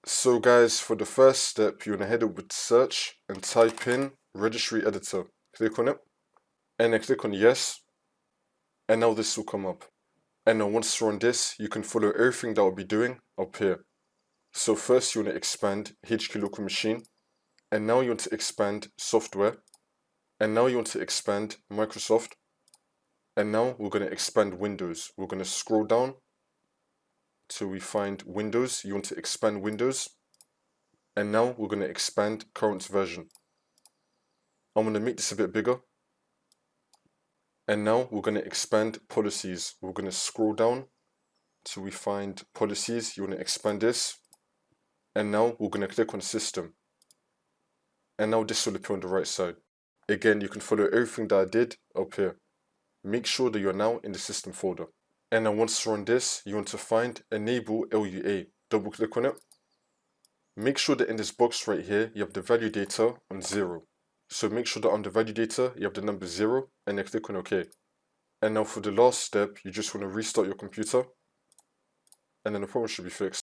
So guys, for the first step, you want to head over to search and type in registry editor. Click on it and then click on yes, and now this will come up. And then once you're on this, you can follow everything that I'll be doing up here. So first you want to expand HQ local machine, and now you want to expand software, and now you want to expand Microsoft, and now we're going to expand Windows. We're going to scroll down till we find Windows. You want to expand Windows, and now we're going to expand current version. I'm going to make this a bit bigger, and now we're going to expand policies. We're going to scroll down till we find policies. You want to expand this, and now we're going to click on system, and now this will appear on the right side. Again, you can follow everything that I did up here. Make sure that you're now in the system folder. And then once you're on this, you want to find enable LUA. Double click on it. Make sure that in this box right here, you have the value data on 0. So make sure that on the value data, you have the number 0, and then click on OK. And now for the last step, you just want to restart your computer, and then the problem should be fixed.